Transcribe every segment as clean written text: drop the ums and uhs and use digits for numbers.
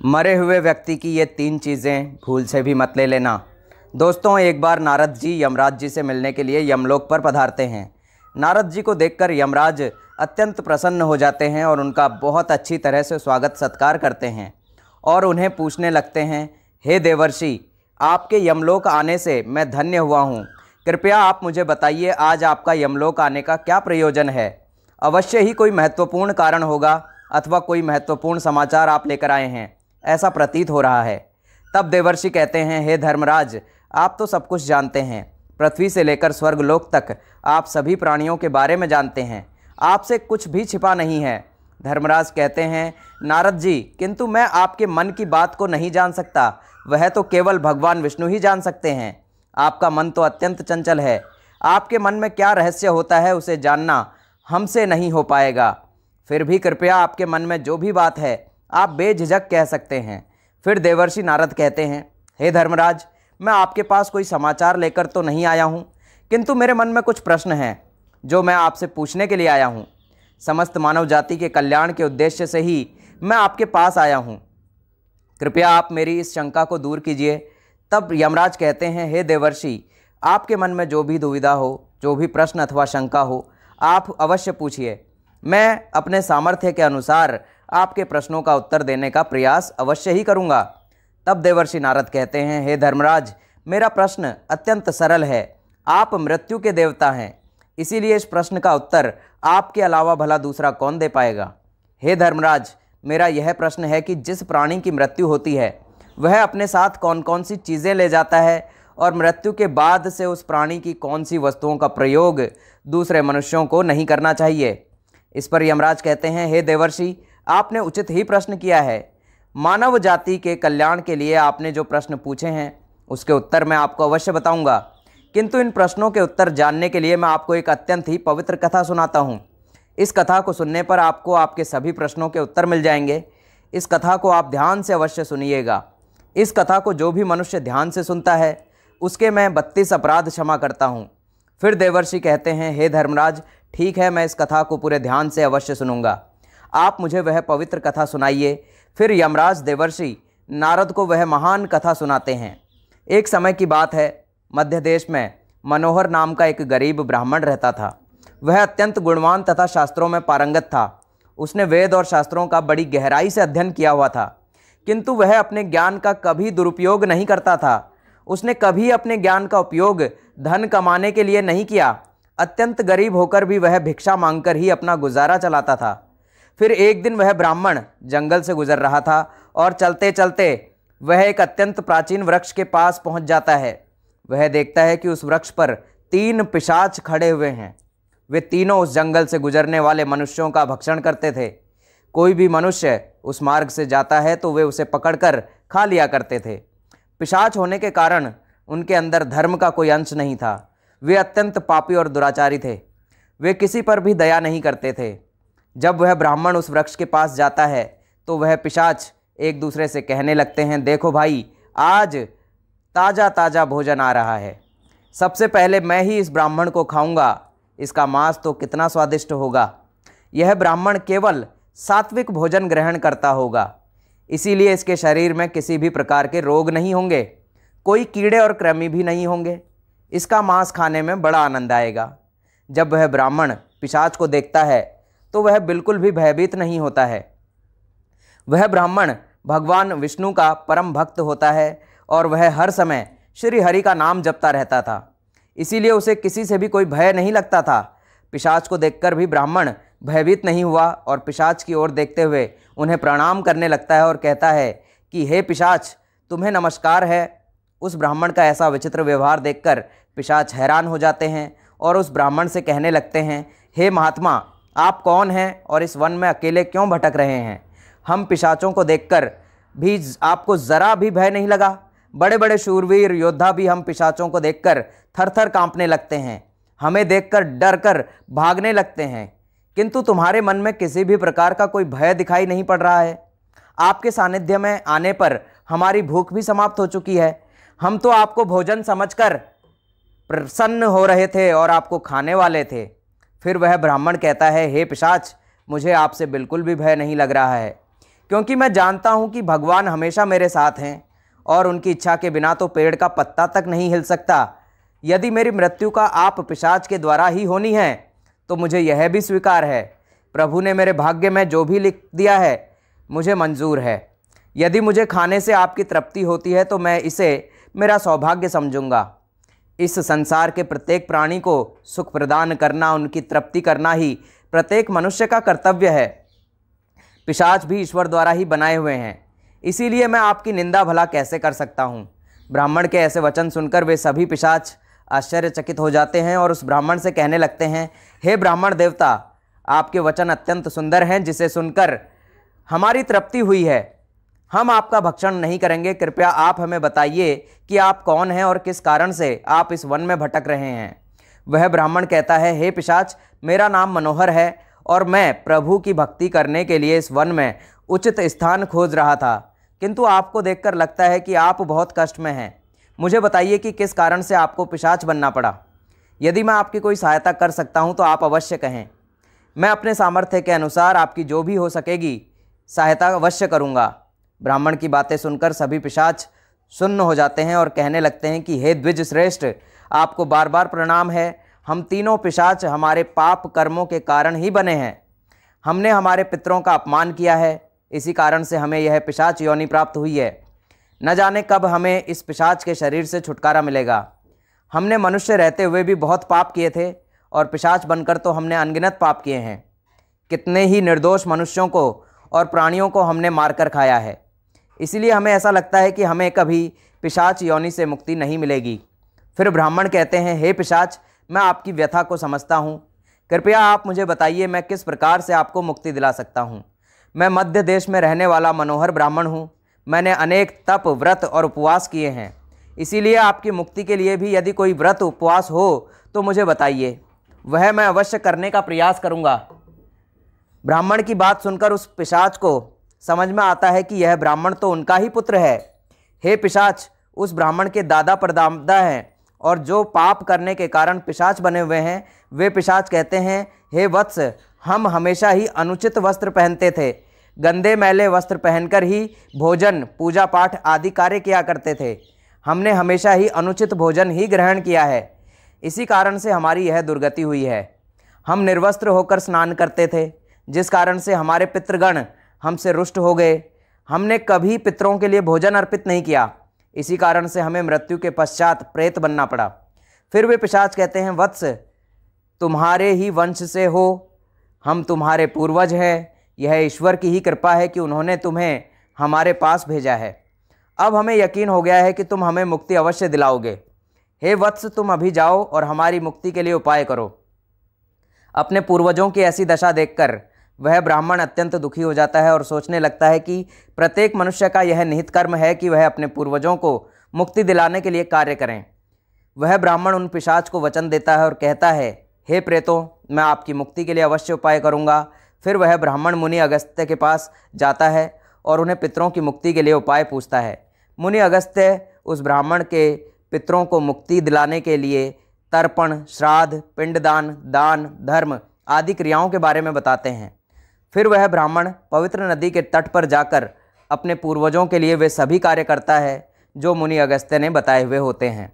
मरे हुए व्यक्ति की ये 3 चीज़ें भूल से भी मत ले लेना। दोस्तों, एक बार नारद जी यमराज जी से मिलने के लिए यमलोक पर पधारते हैं। नारद जी को देखकर यमराज अत्यंत प्रसन्न हो जाते हैं और उनका बहुत अच्छी तरह से स्वागत सत्कार करते हैं और उन्हें पूछने लगते हैं, हे देवर्षि, आपके यमलोक आने से मैं धन्य हुआ हूँ। कृपया आप मुझे बताइए, आज आपका यमलोक आने का क्या प्रयोजन है। अवश्य ही कोई महत्वपूर्ण कारण होगा अथवा कोई महत्वपूर्ण समाचार आप लेकर आए हैं, ऐसा प्रतीत हो रहा है। तब देवर्षि कहते हैं, हे धर्मराज, आप तो सब कुछ जानते हैं। पृथ्वी से लेकर स्वर्गलोक तक आप सभी प्राणियों के बारे में जानते हैं। आपसे कुछ भी छिपा नहीं है। धर्मराज कहते हैं, नारद जी, किंतु मैं आपके मन की बात को नहीं जान सकता। वह तो केवल भगवान विष्णु ही जान सकते हैं। आपका मन तो अत्यंत चंचल है। आपके मन में क्या रहस्य होता है उसे जानना हमसे नहीं हो पाएगा। फिर भी कृपया आपके मन में जो भी बात है आप बेझिझक कह सकते हैं। फिर देवर्षि नारद कहते हैं, हे धर्मराज, मैं आपके पास कोई समाचार लेकर तो नहीं आया हूँ, किंतु मेरे मन में कुछ प्रश्न हैं जो मैं आपसे पूछने के लिए आया हूँ। समस्त मानव जाति के कल्याण के उद्देश्य से ही मैं आपके पास आया हूँ। कृपया आप मेरी इस शंका को दूर कीजिए। तब यमराज कहते हैं, हे देवर्षि, आपके मन में जो भी दुविधा हो, जो भी प्रश्न अथवा शंका हो, आप अवश्य पूछिए। मैं अपने सामर्थ्य के अनुसार आपके प्रश्नों का उत्तर देने का प्रयास अवश्य ही करूँगा। तब देवर्षि नारद कहते हैं, हे धर्मराज, मेरा प्रश्न अत्यंत सरल है। आप मृत्यु के देवता हैं, इसीलिए इस प्रश्न का उत्तर आपके अलावा भला दूसरा कौन दे पाएगा। हे धर्मराज, मेरा यह प्रश्न है कि जिस प्राणी की मृत्यु होती है वह अपने साथ कौन कौन सी चीज़ें ले जाता है और मृत्यु के बाद से उस प्राणी की कौन सी वस्तुओं का प्रयोग दूसरे मनुष्यों को नहीं करना चाहिए। इस पर यमराज कहते हैं, हे देवर्षि, आपने उचित ही प्रश्न किया है। मानव जाति के कल्याण के लिए आपने जो प्रश्न पूछे हैं उसके उत्तर मैं आपको अवश्य बताऊंगा, किंतु इन प्रश्नों के उत्तर जानने के लिए मैं आपको एक अत्यंत ही पवित्र कथा सुनाता हूँ। इस कथा को सुनने पर आपको आपके सभी प्रश्नों के उत्तर मिल जाएंगे। इस कथा को आप ध्यान से अवश्य सुनिएगा। इस कथा को जो भी मनुष्य ध्यान से सुनता है उसके मैं 32 अपराध क्षमा करता हूँ। फिर देवर्षि कहते हैं, हे धर्मराज, ठीक है, मैं इस कथा को पूरे ध्यान से अवश्य सुनूंगा। आप मुझे वह पवित्र कथा सुनाइए। फिर यमराज देवर्षि नारद को वह महान कथा सुनाते हैं। एक समय की बात है, मध्य देश में मनोहर नाम का एक गरीब ब्राह्मण रहता था। वह अत्यंत गुणवान तथा शास्त्रों में पारंगत था। उसने वेद और शास्त्रों का बड़ी गहराई से अध्ययन किया हुआ था, किंतु वह अपने ज्ञान का कभी दुरुपयोग नहीं करता था। उसने कभी अपने ज्ञान का उपयोग धन कमाने के लिए नहीं किया। अत्यंत गरीब होकर भी वह भिक्षा मांगकर ही अपना गुजारा चलाता था। फिर एक दिन वह ब्राह्मण जंगल से गुजर रहा था और चलते चलते वह एक अत्यंत प्राचीन वृक्ष के पास पहुंच जाता है। वह देखता है कि उस वृक्ष पर 3 पिशाच खड़े हुए हैं। वे तीनों उस जंगल से गुजरने वाले मनुष्यों का भक्षण करते थे। कोई भी मनुष्य उस मार्ग से जाता है तो वे उसे पकड़कर खा लिया करते थे। पिशाच होने के कारण उनके अंदर धर्म का कोई अंश नहीं था। वे अत्यंत पापी और दुराचारी थे। वे किसी पर भी दया नहीं करते थे। जब वह ब्राह्मण उस वृक्ष के पास जाता है तो वह पिशाच एक दूसरे से कहने लगते हैं, देखो भाई, आज ताज़ा ताज़ा भोजन आ रहा है। सबसे पहले मैं ही इस ब्राह्मण को खाऊंगा। इसका मांस तो कितना स्वादिष्ट होगा। यह ब्राह्मण केवल सात्विक भोजन ग्रहण करता होगा, इसीलिए इसके शरीर में किसी भी प्रकार के रोग नहीं होंगे, कोई कीड़े और कृमि भी नहीं होंगे। इसका मांस खाने में बड़ा आनंद आएगा। जब वह ब्राह्मण पिशाच को देखता है तो वह बिल्कुल भी भयभीत नहीं होता है। वह ब्राह्मण भगवान विष्णु का परम भक्त होता है और वह हर समय श्री हरि का नाम जपता रहता था, इसीलिए उसे किसी से भी कोई भय नहीं लगता था। पिशाच को देखकर भी ब्राह्मण भयभीत नहीं हुआ और पिशाच की ओर देखते हुए उन्हें प्रणाम करने लगता है और कहता है कि हे पिशाच, तुम्हें नमस्कार है। उस ब्राह्मण का ऐसा विचित्र व्यवहार देखकर पिशाच हैरान हो जाते हैं और उस ब्राह्मण से कहने लगते हैं, हे महात्मा, आप कौन हैं और इस वन में अकेले क्यों भटक रहे हैं। हम पिशाचों को देखकर भी आपको ज़रा भी भय नहीं लगा। बड़े बड़े शूरवीर योद्धा भी हम पिशाचों को देखकर थर थर काँपने लगते हैं, हमें देखकर डर कर भागने लगते हैं, किंतु तुम्हारे मन में किसी भी प्रकार का कोई भय दिखाई नहीं पड़ रहा है। आपके सानिध्य में आने पर हमारी भूख भी समाप्त हो चुकी है। हम तो आपको भोजन समझकर प्रसन्न हो रहे थे और आपको खाने वाले थे। फिर वह ब्राह्मण कहता है, हे पिशाच, मुझे आपसे बिल्कुल भी भय नहीं लग रहा है, क्योंकि मैं जानता हूँ कि भगवान हमेशा मेरे साथ हैं और उनकी इच्छा के बिना तो पेड़ का पत्ता तक नहीं हिल सकता। यदि मेरी मृत्यु का आप पिशाच के द्वारा ही होनी है तो मुझे यह भी स्वीकार है। प्रभु ने मेरे भाग्य में जो भी लिख दिया है मुझे मंजूर है। यदि मुझे खाने से आपकी तृप्ति होती है तो मैं इसे मेरा सौभाग्य समझूंगा। इस संसार के प्रत्येक प्राणी को सुख प्रदान करना, उनकी तृप्ति करना ही प्रत्येक मनुष्य का कर्तव्य है। पिशाच भी ईश्वर द्वारा ही बनाए हुए हैं, इसीलिए मैं आपकी निंदा भला कैसे कर सकता हूँ। ब्राह्मण के ऐसे वचन सुनकर वे सभी पिशाच आश्चर्यचकित हो जाते हैं और उस ब्राह्मण से कहने लगते हैं, हे ब्राह्मण देवता, आपके वचन अत्यंत सुंदर हैं, जिसे सुनकर हमारी तृप्ति हुई है। हम आपका भक्षण नहीं करेंगे। कृपया आप हमें बताइए कि आप कौन हैं और किस कारण से आप इस वन में भटक रहे हैं। वह ब्राह्मण कहता है, हे पिशाच, मेरा नाम मनोहर है और मैं प्रभु की भक्ति करने के लिए इस वन में उचित स्थान खोज रहा था, किंतु आपको देखकर लगता है कि आप बहुत कष्ट में हैं। मुझे बताइए कि किस कारण से आपको पिशाच बनना पड़ा। यदि मैं आपकी कोई सहायता कर सकता हूं तो आप अवश्य कहें। मैं अपने सामर्थ्य के अनुसार आपकी जो भी हो सकेगी सहायता अवश्य करूंगा। ब्राह्मण की बातें सुनकर सभी पिशाच सुन्न हो जाते हैं और कहने लगते हैं कि हे द्विज श्रेष्ठ, आपको बार बार प्रणाम है। हम तीनों पिशाच हमारे पाप कर्मों के कारण ही बने हैं। हमने हमारे पितरों का अपमान किया है, इसी कारण से हमें यह पिशाच योनि प्राप्त हुई है। न जाने कब हमें इस पिशाच के शरीर से छुटकारा मिलेगा। हमने मनुष्य रहते हुए भी बहुत पाप किए थे और पिशाच बनकर तो हमने अनगिनत पाप किए हैं। कितने ही निर्दोष मनुष्यों को और प्राणियों को हमने मारकर खाया है। इसलिए हमें ऐसा लगता है कि हमें कभी पिशाच योनि से मुक्ति नहीं मिलेगी। फिर ब्राह्मण कहते हैं, हे पिशाच, मैं आपकी व्यथा को समझता हूँ। कृपया आप मुझे बताइए मैं किस प्रकार से आपको मुक्ति दिला सकता हूँ। मैं मध्य देश में रहने वाला मनोहर ब्राह्मण हूँ। मैंने अनेक तप, व्रत और उपवास किए हैं। इसीलिए आपकी मुक्ति के लिए भी यदि कोई व्रत उपवास हो तो मुझे बताइए, वह मैं अवश्य करने का प्रयास करूँगा। ब्राह्मण की बात सुनकर उस पिशाच को समझ में आता है कि यह ब्राह्मण तो उनका ही पुत्र है। हे पिशाच, उस ब्राह्मण के दादा परदादा हैं और जो पाप करने के कारण पिशाच बने हुए हैं, वे पिशाच कहते हैं, हे वत्स, हम हमेशा ही अनुचित वस्त्र पहनते थे। गंदे मैले वस्त्र पहनकर ही भोजन, पूजा पाठ आदि कार्य किया करते थे। हमने हमेशा ही अनुचित भोजन ही ग्रहण किया है, इसी कारण से हमारी यह दुर्गति हुई है। हम निर्वस्त्र होकर स्नान करते थे, जिस कारण से हमारे पितृगण हमसे रुष्ट हो गए। हमने कभी पितरों के लिए भोजन अर्पित नहीं किया, इसी कारण से हमें मृत्यु के पश्चात प्रेत बनना पड़ा। फिर वे पिशाच कहते हैं, वत्स, तुम्हारे ही वंश से हो, हम तुम्हारे पूर्वज हैं। यह ईश्वर की ही कृपा है कि उन्होंने तुम्हें हमारे पास भेजा है। अब हमें यकीन हो गया है कि तुम हमें मुक्ति अवश्य दिलाओगे। हे वत्स, तुम अभी जाओ और हमारी मुक्ति के लिए उपाय करो। अपने पूर्वजों की ऐसी दशा देखकर वह ब्राह्मण अत्यंत दुखी हो जाता है और सोचने लगता है कि प्रत्येक मनुष्य का यह निहित कर्म है कि वह अपने पूर्वजों को मुक्ति दिलाने के लिए कार्य करें। वह ब्राह्मण उन पिशाच को वचन देता है और कहता है, हे प्रेतों, मैं आपकी मुक्ति के लिए अवश्य उपाय करूँगा। फिर वह ब्राह्मण मुनि अगस्त्य के पास जाता है और उन्हें पितरों की मुक्ति के लिए उपाय पूछता है। मुनि अगस्त्य उस ब्राह्मण के पितरों को मुक्ति दिलाने के लिए तर्पण, श्राद्ध, पिंडदान, दान, धर्म आदि क्रियाओं के बारे में बताते हैं। फिर वह ब्राह्मण पवित्र नदी के तट पर जाकर अपने पूर्वजों के लिए वे सभी कार्य करता है जो मुनि अगस्त्य ने बताए हुए होते हैं।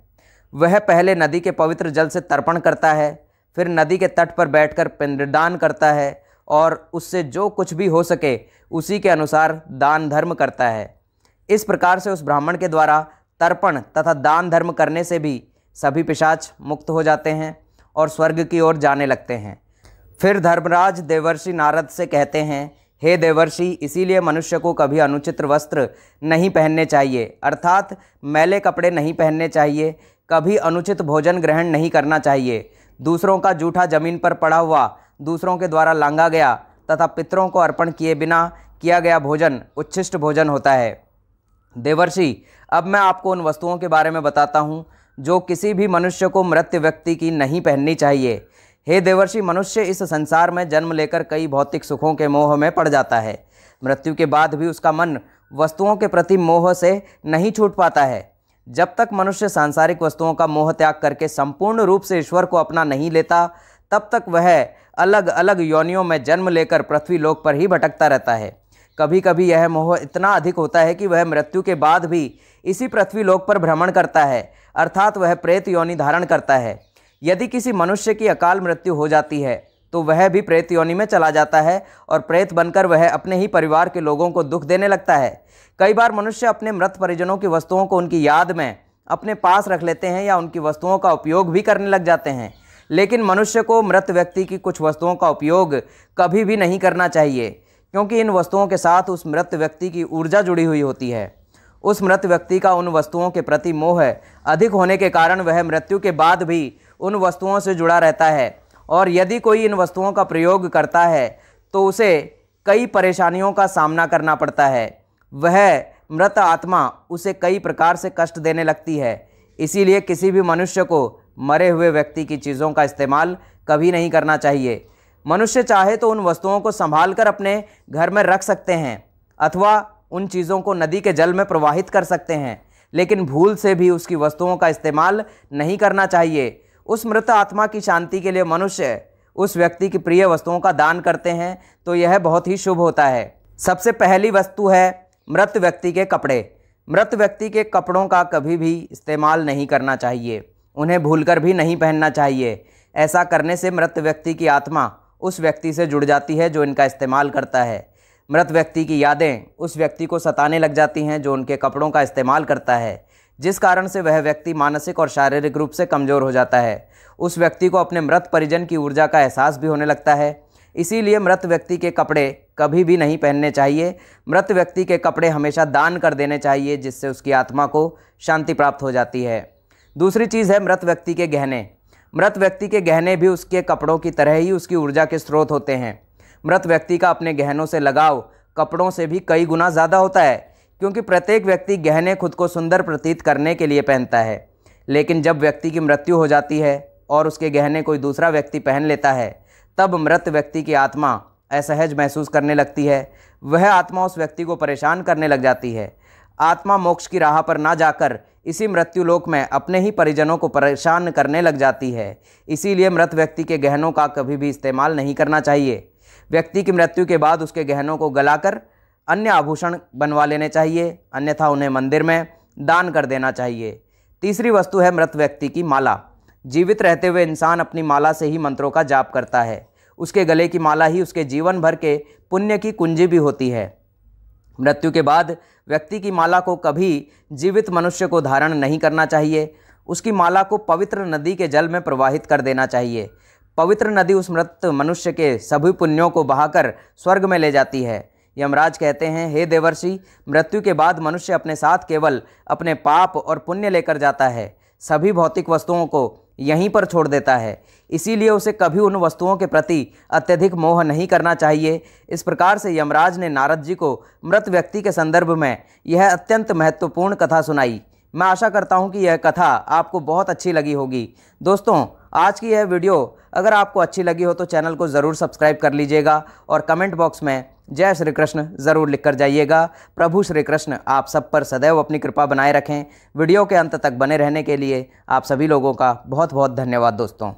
वह पहले नदी के पवित्र जल से तर्पण करता है, फिर नदी के तट पर बैठकर पिंडदान करता है और उससे जो कुछ भी हो सके उसी के अनुसार दान धर्म करता है। इस प्रकार से उस ब्राह्मण के द्वारा तर्पण तथा दान धर्म करने से भी सभी पिशाच मुक्त हो जाते हैं और स्वर्ग की ओर जाने लगते हैं। फिर धर्मराज देवर्षि नारद से कहते हैं, हे देवर्षि, इसीलिए मनुष्य को कभी अनुचित वस्त्र नहीं पहनने चाहिए, अर्थात मैले कपड़े नहीं पहनने चाहिए। कभी अनुचित भोजन ग्रहण नहीं करना चाहिए। दूसरों का जूठा जमीन पर पड़ा हुआ, दूसरों के द्वारा लांगा गया तथा पितरों को अर्पण किए बिना किया गया भोजन उच्छिष्ट भोजन होता है। देवर्षि, अब मैं आपको उन वस्तुओं के बारे में बताता हूँ जो किसी भी मनुष्य को मृत व्यक्ति की नहीं पहननी चाहिए। हे देवर्षि, मनुष्य इस संसार में जन्म लेकर कई भौतिक सुखों के मोह में पड़ जाता है। मृत्यु के बाद भी उसका मन वस्तुओं के प्रति मोह से नहीं छूट पाता है। जब तक मनुष्य सांसारिक वस्तुओं का मोह त्याग करके संपूर्ण रूप से ईश्वर को अपना नहीं लेता, तब तक वह अलग अलग योनियों में जन्म लेकर पृथ्वी लोक पर ही भटकता रहता है। कभी कभी यह मोह इतना अधिक होता है कि वह मृत्यु के बाद भी इसी पृथ्वी लोक पर भ्रमण करता है, अर्थात वह प्रेत योनि धारण करता है। यदि किसी मनुष्य की अकाल मृत्यु हो जाती है तो वह भी प्रेत योनि में चला जाता है और प्रेत बनकर वह अपने ही परिवार के लोगों को दुख देने लगता है। कई बार मनुष्य अपने मृत परिजनों की वस्तुओं को उनकी याद में अपने पास रख लेते हैं या उनकी वस्तुओं का उपयोग भी करने लग जाते हैं, लेकिन मनुष्य को मृत व्यक्ति की कुछ वस्तुओं का उपयोग कभी भी नहीं करना चाहिए, क्योंकि इन वस्तुओं के साथ उस मृत व्यक्ति की ऊर्जा जुड़ी हुई होती है। उस मृत व्यक्ति का उन वस्तुओं के प्रति मोह अधिक होने के कारण वह मृत्यु के बाद भी उन वस्तुओं से जुड़ा रहता है, और यदि कोई इन वस्तुओं का प्रयोग करता है तो उसे कई परेशानियों का सामना करना पड़ता है। वह मृत आत्मा उसे कई प्रकार से कष्ट देने लगती है। इसीलिए किसी भी मनुष्य को मरे हुए व्यक्ति की चीज़ों का इस्तेमाल कभी नहीं करना चाहिए। मनुष्य चाहे तो उन वस्तुओं को संभाल कर अपने घर में रख सकते हैं अथवा उन चीज़ों को नदी के जल में प्रवाहित कर सकते हैं, लेकिन भूल से भी उसकी वस्तुओं का इस्तेमाल नहीं करना चाहिए। उस मृत आत्मा की शांति के लिए मनुष्य उस व्यक्ति की प्रिय वस्तुओं का दान करते हैं तो यह बहुत ही शुभ होता है। सबसे पहली वस्तु है मृत व्यक्ति के कपड़े। मृत व्यक्ति के कपड़ों का कभी भी इस्तेमाल नहीं करना चाहिए, उन्हें भूलकर भी नहीं पहनना चाहिए। ऐसा करने से मृत व्यक्ति की आत्मा उस व्यक्ति से जुड़ जाती है जो इनका इस्तेमाल करता है। मृत व्यक्ति की यादें उस व्यक्ति को सताने लग जाती हैं जो उनके कपड़ों का इस्तेमाल करता है, जिस कारण से वह व्यक्ति मानसिक और शारीरिक रूप से कमज़ोर हो जाता है। उस व्यक्ति को अपने मृत परिजन की ऊर्जा का एहसास भी होने लगता है। इसीलिए मृत व्यक्ति के कपड़े कभी भी नहीं पहनने चाहिए। मृत व्यक्ति के कपड़े हमेशा दान कर देने चाहिए, जिससे उसकी आत्मा को शांति प्राप्त हो जाती है। दूसरी चीज़ है मृत व्यक्ति के गहने। मृत व्यक्ति के गहने भी उसके कपड़ों की तरह ही उसकी ऊर्जा के स्रोत होते हैं। मृत व्यक्ति का अपने गहनों से लगाव कपड़ों से भी कई गुना ज़्यादा होता है, क्योंकि प्रत्येक व्यक्ति गहने खुद को सुंदर प्रतीत करने के लिए पहनता है। लेकिन जब व्यक्ति की मृत्यु हो जाती है और उसके गहने कोई दूसरा व्यक्ति पहन लेता है, तब मृत व्यक्ति की आत्मा असहज महसूस करने लगती है। वह आत्मा उस व्यक्ति को परेशान करने लग जाती है। आत्मा मोक्ष की राह पर ना जाकर इसी मृत्यु लोक में अपने ही परिजनों को परेशान करने लग जाती है। इसीलिए मृत व्यक्ति के गहनों का कभी भी इस्तेमाल नहीं करना चाहिए। व्यक्ति की मृत्यु के बाद उसके गहनों को गलाकर अन्य आभूषण बनवा लेने चाहिए, अन्यथा उन्हें मंदिर में दान कर देना चाहिए। तीसरी वस्तु है मृत व्यक्ति की माला। जीवित रहते हुए इंसान अपनी माला से ही मंत्रों का जाप करता है। उसके गले की माला ही उसके जीवन भर के पुण्य की कुंजी भी होती है। मृत्यु के बाद व्यक्ति की माला को कभी जीवित मनुष्य को धारण नहीं करना चाहिए। उसकी माला को पवित्र नदी के जल में प्रवाहित कर देना चाहिए। पवित्र नदी उस मृत मनुष्य के सभी पुण्यों को बहाकर स्वर्ग में ले जाती है। यमराज कहते हैं, हे देवर्षि, मृत्यु के बाद मनुष्य अपने साथ केवल अपने पाप और पुण्य लेकर जाता है, सभी भौतिक वस्तुओं को यहीं पर छोड़ देता है। इसीलिए उसे कभी उन वस्तुओं के प्रति अत्यधिक मोह नहीं करना चाहिए। इस प्रकार से यमराज ने नारद जी को मृत व्यक्ति के संदर्भ में यह अत्यंत महत्वपूर्ण कथा सुनाई। मैं आशा करता हूं कि यह कथा आपको बहुत अच्छी लगी होगी। दोस्तों, आज की यह वीडियो अगर आपको अच्छी लगी हो तो चैनल को ज़रूर सब्सक्राइब कर लीजिएगा और कमेंट बॉक्स में जय श्री कृष्ण ज़रूर लिख कर जाइएगा। प्रभु श्री कृष्ण आप सब पर सदैव अपनी कृपा बनाए रखें। वीडियो के अंत तक बने रहने के लिए आप सभी लोगों का बहुत बहुत धन्यवाद दोस्तों।